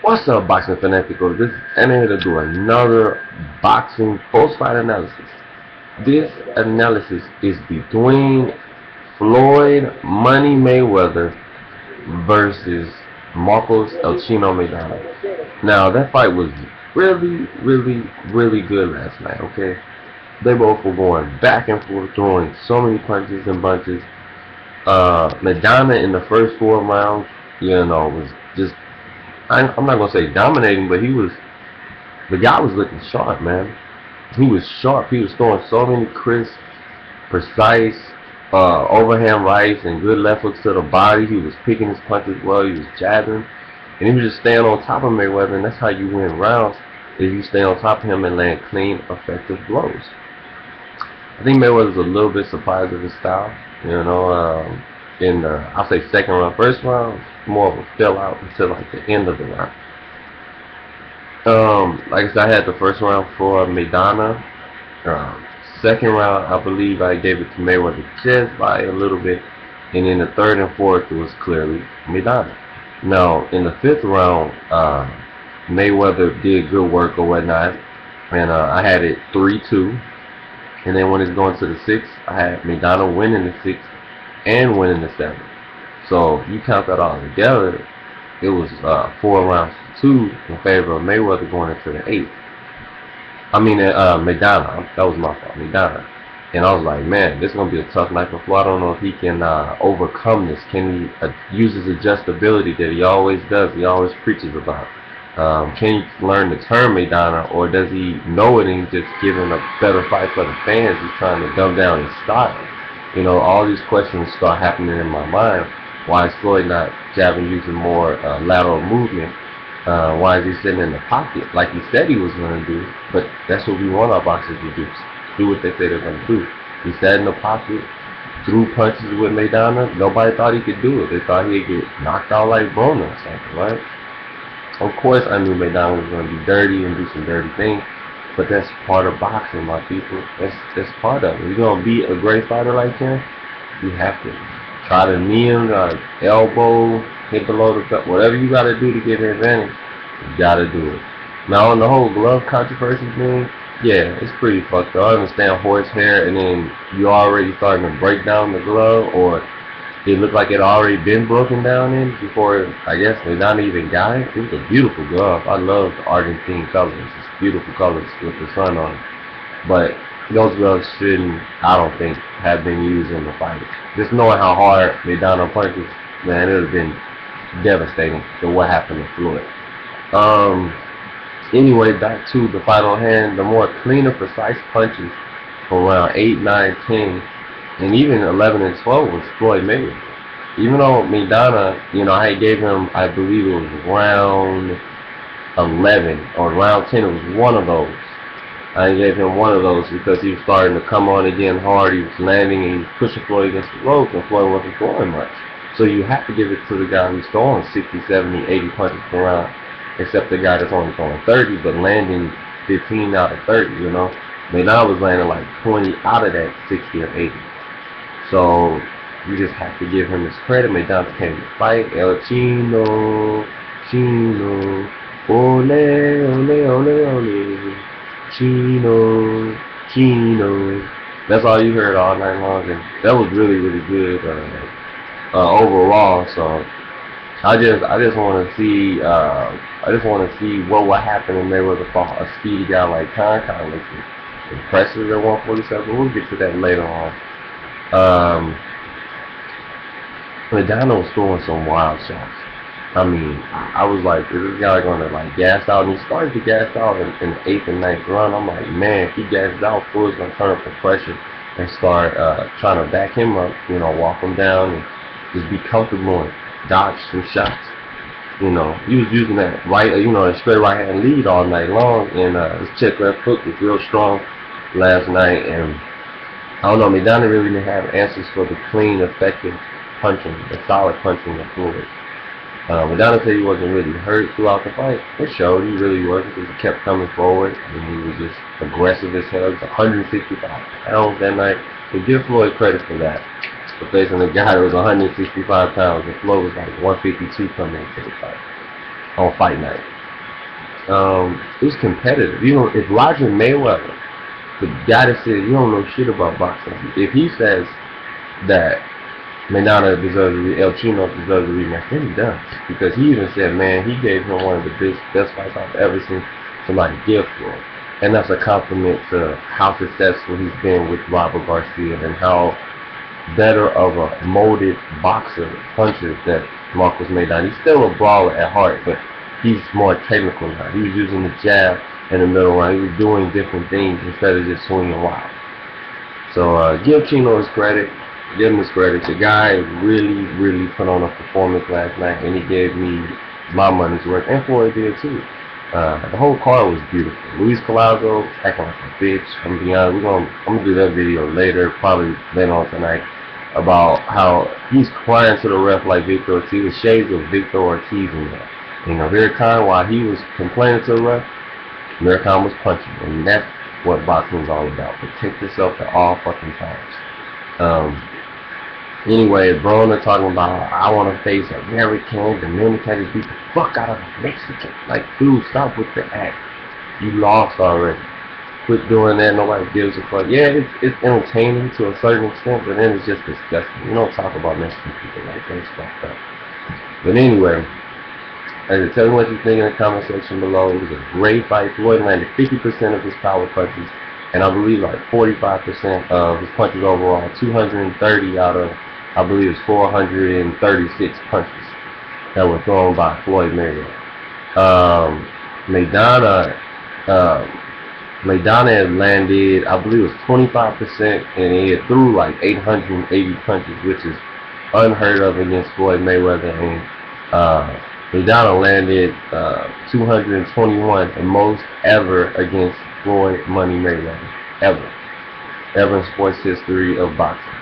What's up, boxing fanatical? This is Anna here to do another boxing post-fight analysis. This analysis is between Floyd Money Mayweather versus Marcos El Chino Maidana. Now, that fight was really good last night, okay? They both were going back and forth, throwing so many punches and bunches. Maidana in the first 4 rounds, was just I'm not gonna say dominating, but the guy was looking sharp, man. He was sharp. He was throwing so many crisp, precise overhand rights and good left hooks to the body. He was picking his punches well. He was jabbing, and he was just staying on top of Mayweather. And that's how you win rounds: is you stay on top of him and land clean, effective blows. I think Mayweather's a little bit surprised of his style. In the I'll say second round, first round, more of a fill out until like the end of the round. Like I said, I had the first round for Maidana. Second round, I believe I gave it to Mayweather just by a little bit, and in the third and fourth, it was clearly Maidana. Now, in the fifth round, Mayweather did good work or whatnot, and I had it 3-2. And then when it's going to the sixth, I had Maidana winning the sixth and winning the seventh. So you count that all together, it was 4 rounds to 2 in favor of Mayweather going into the eighth. I mean, Maidana. That was my fault, Maidana. And I was like, man, this is gonna be a tough night for Floyd. I don't know if he can overcome this. Can he use his adjustability that he always does? He always preaches about. Can he learn to turn Maidana, or does he know it and he's just giving a better fight for the fans? He's trying to dumb down his style. All these questions start happening in my mind. Why is Floyd not jabbing, using more lateral movement? Why is he sitting in the pocket like he said he was going to do? But that's what we want our boxers to do what they say they're going to do. He sat in the pocket, threw punches with Maidana. Nobody thought he could do it. They thought he'd get knocked out like Broner or something, right? Of course, I knew Maidana was going to be dirty and do some dirty things. But that's part of boxing, my people. That's part of it. You're going to be a great fighter like him, you have to try to knee him, elbow, hit below the cup, whatever you got to do to get an advantage, you got to do it. Now, on the whole glove controversy thing, yeah, it's pretty fucked up. I understand horsehair, and then you already starting to break down the glove, or it looked like it already been broken down in before, I guess, they not even got it. It was a beautiful glove. I love the Argentine colors. It's beautiful colors with the sun on it. But those gloves shouldn't, I don't think, have been used in the fight. Just knowing how hard Maidana punches, man, it would have been devastating to what happened to Floyd. Anyway, back to the fight on hand. The more cleaner, precise punches from round 8, 9, 10, and even 11 and 12 was Floyd Mayweather. Even though Maidana, I gave him, I believe it was round 11 or round 10, it was one of those. I gave him one of those because he was starting to come on again hard. He was landing and he was pushing Floyd against the ropes, and Floyd wasn't throwing much. So you have to give it to the guy who's throwing 60, 70, 80 punches per round, except the guy that's only throwing 30 but landing 15 out of 30, Maidana was landing like 20 out of that 60 or 80. So you just have to give him his credit. Maidana came to fight. El Chino, ole, ole, ole, ole, Chino. That's all you heard all night long, and that was really good overall. So I just want to see what will happen when Mayweather fought a speedy guy like Khan. Khan looks impressive at 147. We'll get to that later on. Maidana was throwing some wild shots. I mean, I was like, is this guy going to gas out? And he started to gas out in the 8th and 9th round. I'm like, man, if he gases out, Floyd's going to turn up the pressure and start trying to back him up, walk him down and just be comfortable and dodge some shots. He was using that that straight right hand lead all night long, and his check left hook was real strong last night. And I don't know, Maidana really didn't have answers for the clean, effective punching, the solid punching of Floyd. Maidana said he wasn't really hurt throughout the fight. It showed he really wasn't, because he kept coming forward and he was just aggressive as hell. He was 165 pounds that night. So give Floyd credit for that. For facing a guy that was 165 pounds, and Floyd was like 152 coming into the fight on fight night. it was competitive. You know, if Roger Mayweather, the guy that said you don't know shit about boxing, if he says that Maidana deserves El Chino deserves a rematch, then he does. Because he even said, man, he gave him one of the best fights I've ever seen somebody give for him. And that's a compliment to how successful he's been with Robert Garcia and how better of a molded boxer, puncher that Marcos Maidana. He's still a brawler at heart, but he's more technical now. He was using the jab in the middle round. He was doing different things instead of just swinging wild. So give Chino his credit. Give him his credit. The guy really, really put on a performance last night, and he gave me my money's worth, and FLOYD did too. The whole card was beautiful. Luis Colazo acting like a bitch. I'm gonna be honest. I'm gonna do that video later, probably later on tonight, about how he's crying to the ref like Victor Ortiz, with shades of Victor Ortiz in there. You know, American, while he was complaining to the ref, American was punching, and that's what boxing is all about. Protect yourself at all fucking times. Anyway, Broner talking about I want to face American, Dominican, beat the fuck out of Mexican. Like, dude, stop with the act. You lost already. Quit doing that. Nobody gives a fuck. Yeah, it's entertaining to a certain extent, but then it's just disgusting. You don't talk about Mexican people like that. It's fucked up. But anyway, tell me what you think in the comment section below. It was a great fight. FLOYD landed 50% of his power punches, and I believe like 45% of his punches overall. 230 out of, I believe it's 436 punches that were thrown by Floyd Mayweather. Maidana had landed, I believe it was 25%, and he had threw like 880 punches, which is unheard of against Floyd Mayweather. And Maidana landed 221, the most ever against Floyd Money Mayweather, ever in sports history of boxing.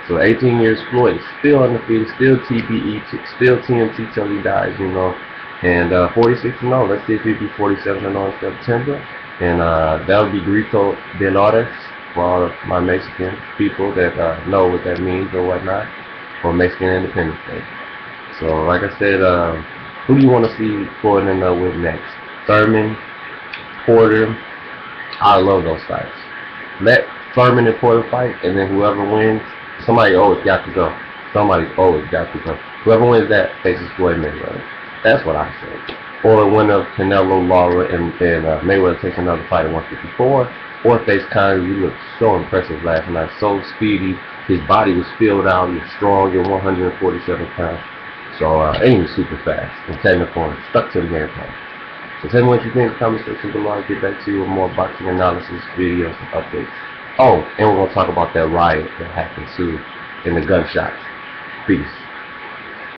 So 18 years Floyd, still undefeated, still TBE, still TNT till he dies, you know. And 46-0. Let's see if he be 47-0 in September. And that would be Grito de Lores for all of my Mexican people that know what that means or whatnot, for Mexican Independence Day. So, like I said, who do you want to see Floyd end up with next? Thurman, Porter. I love those fights. Let Thurman and Porter fight, and then whoever wins, somebody always got to go. Somebody's always got to go. Whoever wins that faces Floyd Mayweather. That's what I say. Or one of Canelo, Lawler, and Mayweather takes another fight at 154. Or face Conor. He looked so impressive last night. So speedy. His body was filled out. He was strong at 147 pounds. So, and he was super fast and technical and stuck to the game plan. So tell me what you think in the comment section below. I'll get back to you with more boxing analysis, videos, and updates. Oh, and we're going to talk about that riot that happened too in the gunshots. Peace.